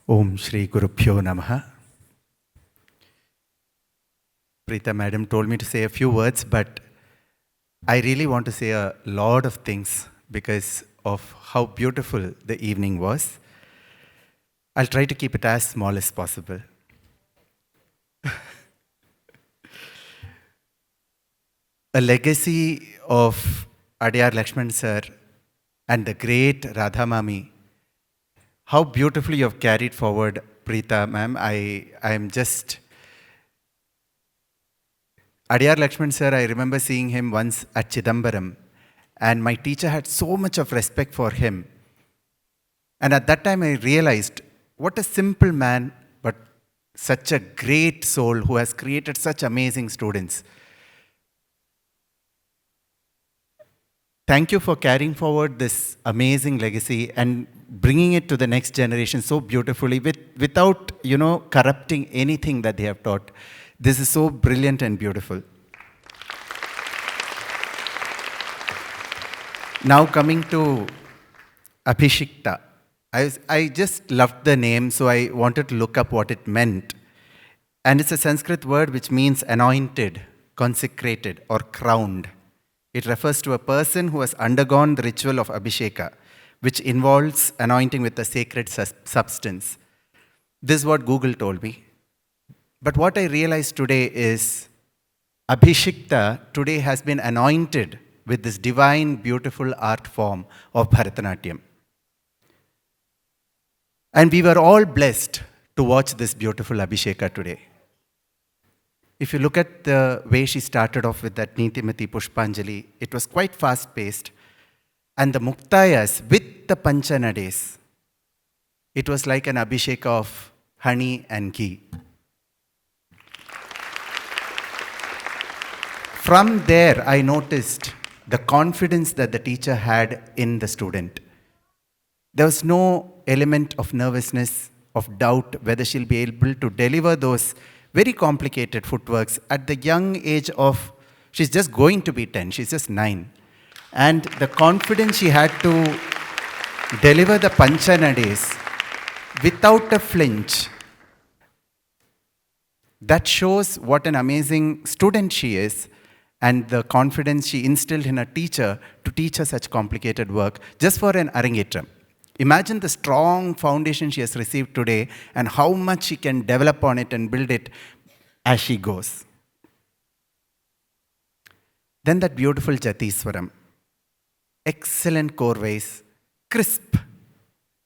Om Shri Gurubhyo Namaha. Preeta Madam told me to say a few words, but I really want to say a lot of things because of how beautiful the evening was. I'll try to keep it as small as possible. A legacy of Adyar Lakshman sir and the great Radha Mami. How beautifully you have carried forward, Preeta ma'am. I am just... Adyar Lakshman sir, I remember seeing him once at Chidambaram, and my teacher had so much of respect for him. And at that time I realized, what a simple man, but such a great soul who has created such amazing students. Thank you for carrying forward this amazing legacy and bringing it to the next generation so beautifully without, corrupting anything that they have taught. This is so brilliant and beautiful. Now coming to Abhishikta. I just loved the name, so I wanted to look up what it meant. And it's a Sanskrit word which means anointed, consecrated, or crowned. It refers to a person who has undergone the ritual of Abhisheka, which involves anointing with a sacred substance. This is what Google told me. But what I realized today is Abhishikta today has been anointed with this divine, beautiful art form of Bharatanatyam. And we were all blessed to watch this beautiful Abhisheka today. If you look at the way she started off with that Nitimati Pushpanjali, it was quite fast-paced. And the Muktayas with the Panchanades, it was like an Abhisheka of honey and ghee. From there, I noticed the confidence that the teacher had in the student. There was no element of nervousness, of doubt whether she'll be able to deliver those very complicated footworks at the young age of, she's just going to be 10, she's just 9. And the confidence she had to deliver the Panchanades without a flinch, that shows what an amazing student she is and the confidence she instilled in her teacher to teach her such complicated work just for an Arangetram. Imagine the strong foundation she has received today and how much she can develop on it and build it as she goes. Then that beautiful Jatiswaram. Excellent core ways, crisp,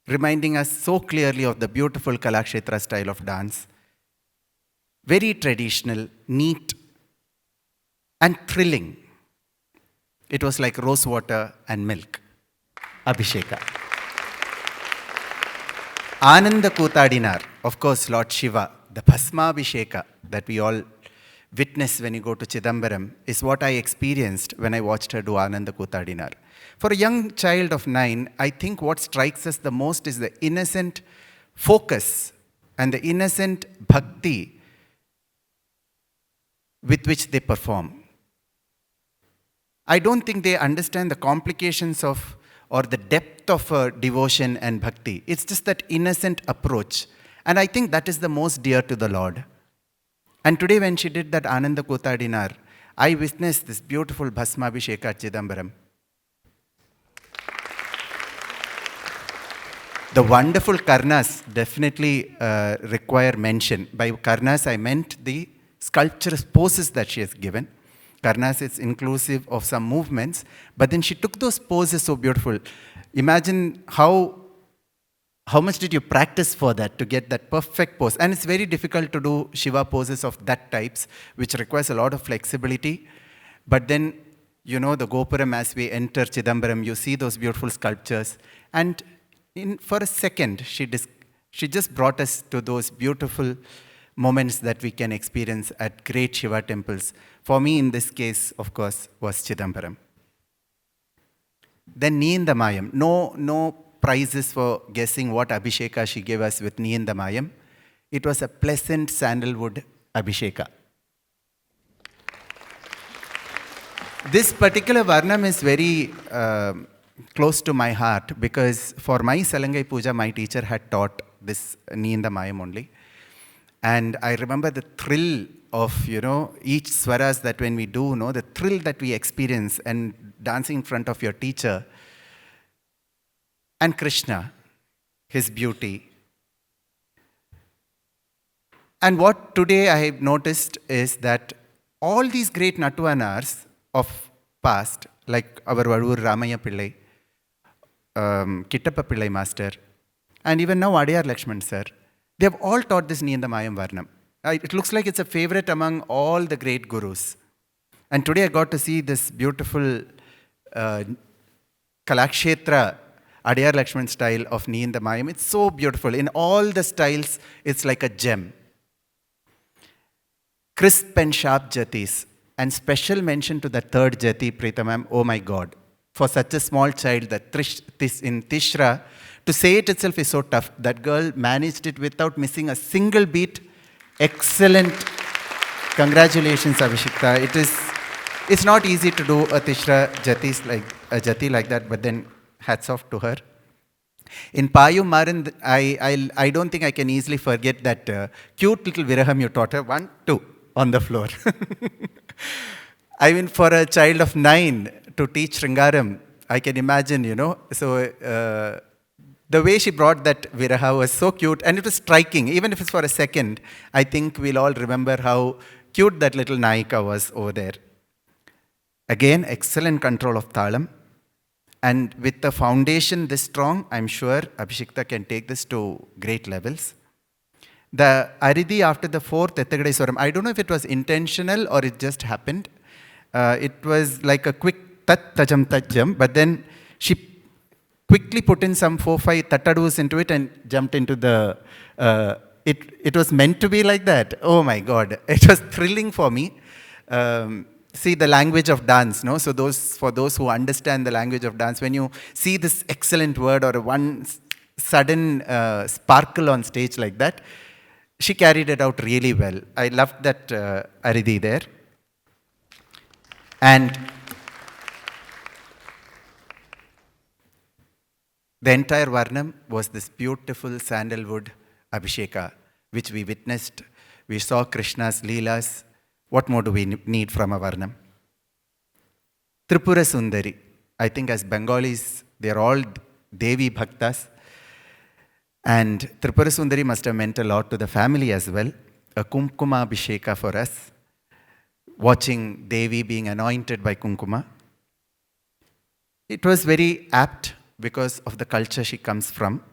reminding us so clearly of the beautiful Kalakshetra style of dance. Very traditional, neat, and thrilling. It was like rose water and milk. Abhisheka. Ananda Kutadinar, of course, Lord Shiva, the Bhasma Abhisheka that we all witness when you go to Chidambaram is what I experienced when I watched her do Ananda Kutadinar. For a young child of 9, I think what strikes us the most is the innocent focus and the innocent bhakti with which they perform. I don't think they understand the complications of or the depth of devotion and bhakti. It's just that innocent approach. And I think that is the most dear to the Lord. And today when she did that Ananda Kotadinar, I witnessed this beautiful Bhasma Abhisheka at Chidambaram. The wonderful Karnas definitely require mention. By Karnas, I meant the sculpturous poses that she has given. Karnas is inclusive of some movements, but then she took those poses so beautiful. Imagine how much did you practice for that to get that perfect pose? And it's very difficult to do Shiva poses of that types, which requires a lot of flexibility. But then, the Gopuram, as we enter Chidambaram, you see those beautiful sculptures. And for a second, she just brought us to those beautiful moments that we can experience at great Shiva temples. For me, in this case, of course, was Chidambaram. Then Niindamayam. No prizes for guessing what Abhisheka she gave us with Niindamayam. It was a pleasant sandalwood Abhisheka. This particular Varnam is very close to my heart because for my Salangai Puja, my teacher had taught this Niyanda Mayam only. And I remember the thrill of, each swaras that when we do, the thrill that we experience and dancing in front of your teacher. And Krishna, his beauty. And what today I have noticed is that all these great Nattuvanars of past, like our Vaduvur Ramaya Pillai, Kittappa Pillai Master, and even now Adiyar Lakshman Sir, they have all taught this Niyanda Mayam Varnam. It looks like it's a favorite among all the great gurus. And today I got to see this beautiful Kalakshetra Adiyar Lakshman style of Niyanda Mayam. It's so beautiful. In all the styles, it's like a gem. Crisp and sharp jatis. And special mention to the third jati, Preeta ma'am, oh my God. For such a small child, that in Tishra, to say it itself is so tough. That girl managed it without missing a single beat. Excellent. Congratulations, Abhishikta. It's not easy to do a Tishra jati like that, but then hats off to her. In Payu Maran, I don't think I can easily forget that cute little Viraham you taught her. 1, 2 on the floor. I mean, for a child of 9 to teach Sringaram, I can imagine, So the way she brought that Viraha was so cute, and it was striking. Even if it's for a second, I think we'll all remember how cute that little Naika was over there. Again, excellent control of Thalam. And with the foundation this strong, I'm sure Abhishikta can take this to great levels. The Aridhi after the fourth Ettagadai Swaram, I don't know if it was intentional or it just happened. It was like a quick tat tajam, but then she quickly put in some 4-5 tattadus into it and jumped into the... It was meant to be like that. Oh my God. It was thrilling for me. See the language of dance, no? So for those who understand the language of dance, when you see this excellent word or one sudden sparkle on stage like that, she carried it out really well. I loved that Aridhi there. And the entire Varnam was this beautiful sandalwood Abhisheka, which we witnessed. We saw Krishna's Leelas. What more do we need from a Varnam? Tripura Sundari. I think as Bengalis, they are all Devi Bhaktas. And Tripura Sundari must have meant a lot to the family as well. A Kumkuma Abhisheka for us. Watching Devi being anointed by Kumkuma. It was very apt because of the culture she comes from.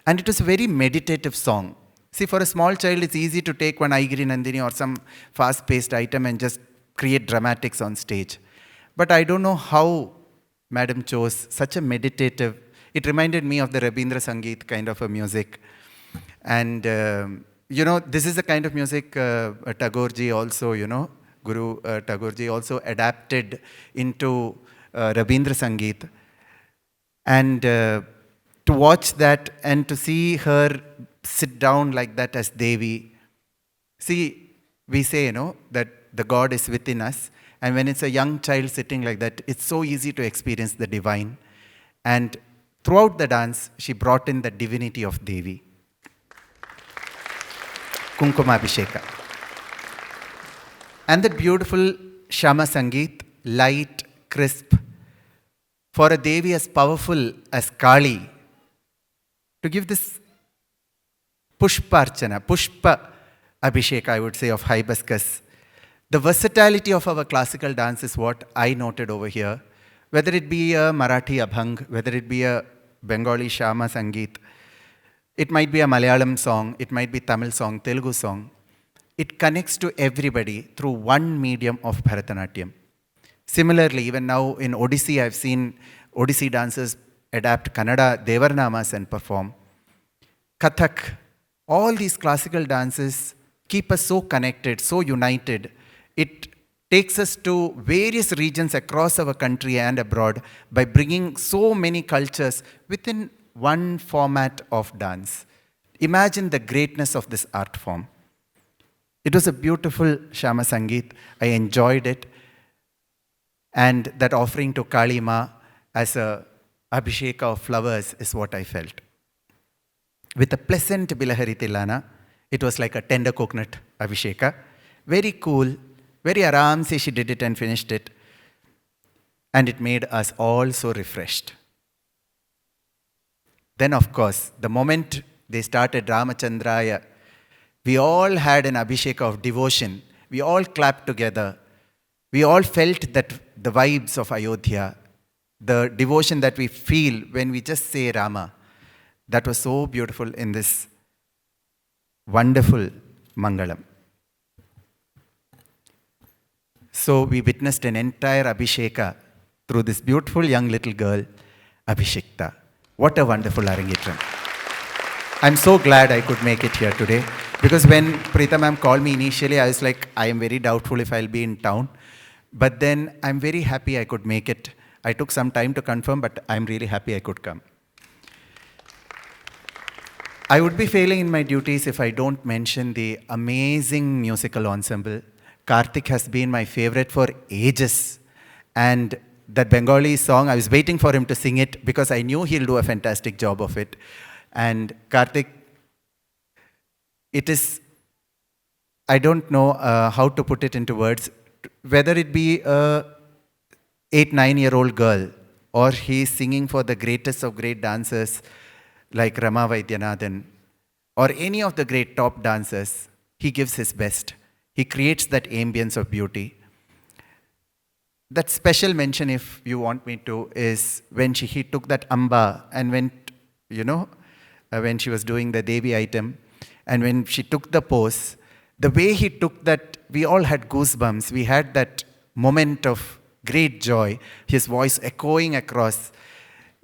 And it was a very meditative song. See, for a small child, it's easy to take one Aigiri Nandini or some fast-paced item and just create dramatics on stage. But I don't know how Madam chose such a meditative... It reminded me of the Rabindra Sangeet kind of a music. And, this is the kind of music Tagoreji also, Guru Tagoreji also adapted into Rabindra Sangeet. And to watch that and to see her sit down like that as Devi. See, we say, that the God is within us. And when it's a young child sitting like that, it's so easy to experience the divine. And throughout the dance, she brought in the divinity of Devi. Kumkuma Abhisheka. And the beautiful Shama Sangeet, light, crisp. For a Devi as powerful as Kali, to give this Pushparchana, Pushpa Abhishek, I would say, of hibiscus. The versatility of our classical dance is what I noted over here. Whether it be a Marathi Abhang, whether it be a Bengali Shama Sangeet, it might be a Malayalam song, it might be Tamil song, Telugu song. It connects to everybody through one medium of Bharatanatyam. Similarly, even now in Odissi, I've seen Odissi dancers adapt Kannada Devarnamas and perform. Kathak, all these classical dances keep us so connected, so united. It takes us to various regions across our country and abroad by bringing so many cultures within one format of dance. Imagine the greatness of this art form. It was a beautiful Shama Sangeet. I enjoyed it. And that offering to Kali Ma as a Abhisheka of flowers is what I felt. with a pleasant Bilahari Tilana. It was like a tender coconut Abhisheka. Very cool, very aram se she did it and finished it. And it made us all so refreshed. Then, of course, the moment they started Ramachandraya, we all had an Abhisheka of devotion. We all clapped together. We all felt that the vibes of Ayodhya, the devotion that we feel when we just say Rama, that was so beautiful in this wonderful Mangalam. So we witnessed an entire Abhisheka through this beautiful young little girl, Abhishikta. What a wonderful Arangetram. I'm so glad I could make it here today. Because when Preeta ma'am called me initially, I was like, I am very doubtful if I'll be in town. But then I'm very happy I could make it. I took some time to confirm, but I'm really happy I could come. I would be failing in my duties if I don't mention the amazing musical ensemble. Karthik has been my favorite for ages. And that Bengali song, I was waiting for him to sing it because I knew he'll do a fantastic job of it. And Karthik, it is, I don't know how to put it into words, whether it be a 8-9-year-old girl or he's singing for the greatest of great dancers like Rama Vaidyanathan or any of the great top dancers, he gives his best. He creates that ambience of beauty. That special mention, if you want me to, is when he took that amba and went, when she was doing the Devi item, and when she took the pose, the way he took that, we all had goosebumps. We had that moment of great joy, his voice echoing across.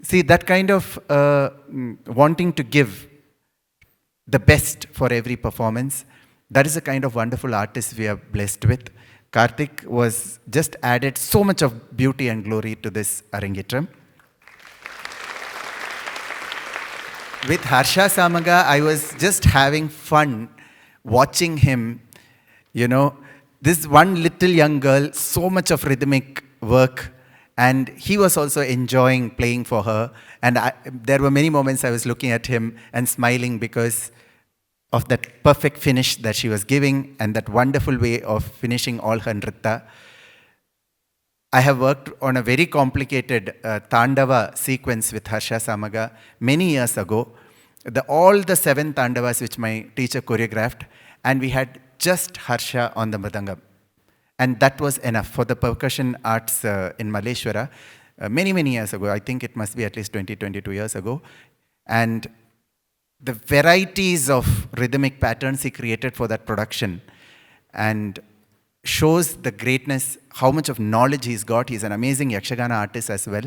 See, that kind of wanting to give the best for every performance, that is the kind of wonderful artist we are blessed with. Karthik was just added so much of beauty and glory to this Arangetram. With Harsha Samaga, I was just having fun watching him, this one little young girl, so much of rhythmic work, and he was also enjoying playing for her. And there were many moments I was looking at him and smiling because of that perfect finish that she was giving and that wonderful way of finishing all her nritta. I have worked on a very complicated Tandava sequence with Harsha Samaga many years ago. All the 7 Tandavas which my teacher choreographed, and we had just Harsha on the Mridangam. And that was enough for the percussion arts in Malleshwara many, many years ago. I think it must be at least 22 years ago. And the varieties of rhythmic patterns he created for that production and shows the greatness, how much of knowledge he's got. He's an amazing Yakshagana artist as well.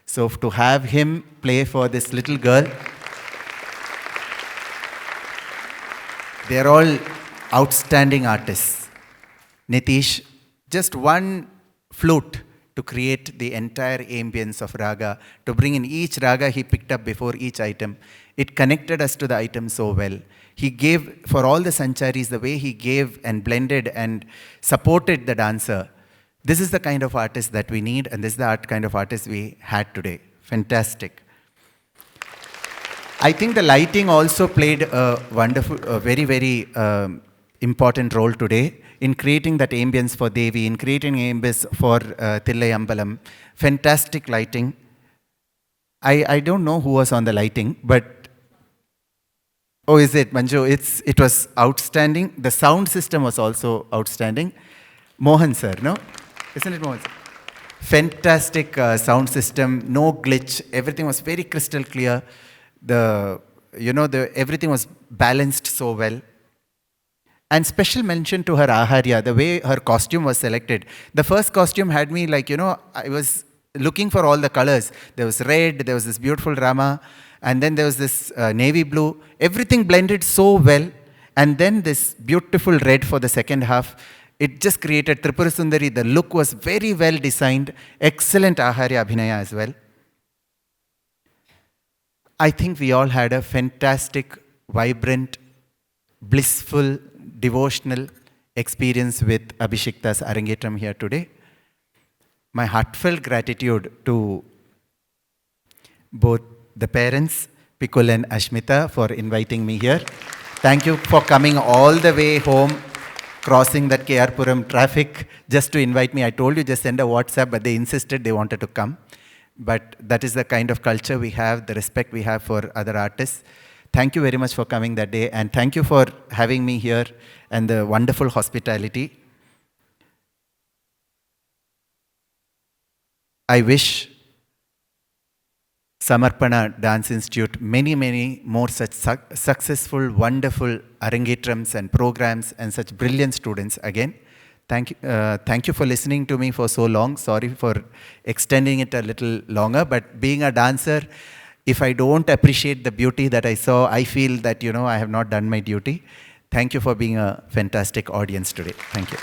So to have him play for this little girl, they're all outstanding artists. Nitish, just one flute to create the entire ambience of raga, to bring in each raga he picked up before each item. It connected us to the item so well. He gave, for all the sancharis, the way he gave and blended and supported the dancer. This is the kind of artist that we need, and this is the kind of artist we had today. Fantastic. I think the lighting also played a wonderful, very, very important role today in creating that ambience for Devi, in creating ambience for Thillai Ambalam. Fantastic lighting. I don't know who was on the lighting, but oh, is it, Manju? It was outstanding. The sound system was also outstanding. Mohan sir, no? Isn't it Mohan sir? Fantastic sound system, no glitch. Everything was very crystal clear. Everything was balanced so well. And special mention to her Aharya, the way her costume was selected. The first costume had me like, I was looking for all the colors. There was red, there was this beautiful Rama, and then there was this navy blue. Everything blended so well. And then this beautiful red for the second half. It just created Tripura Sundari. The look was very well designed. Excellent Aharya Abhinaya as well. I think we all had a fantastic, vibrant, blissful, devotional experience with Abhishikta's Arangetram here today. My heartfelt gratitude to both the parents, Pikul and Ashmita for inviting me here. Thank you for coming all the way home, crossing that KR Puram traffic just to invite me. I told you just send a WhatsApp, but they insisted they wanted to come. But that is the kind of culture we have, the respect we have for other artists. Thank you very much for coming that day, and thank you for having me here and the wonderful hospitality. I wish Samarpana Dance Institute many more such successful, wonderful Arangetrams and programs and such brilliant students again. Thank you for listening to me for so long. Sorry for extending it a little longer, but being a dancer, if I don't appreciate the beauty that I saw, I feel that, I have not done my duty. Thank you for being a fantastic audience today. Thank you.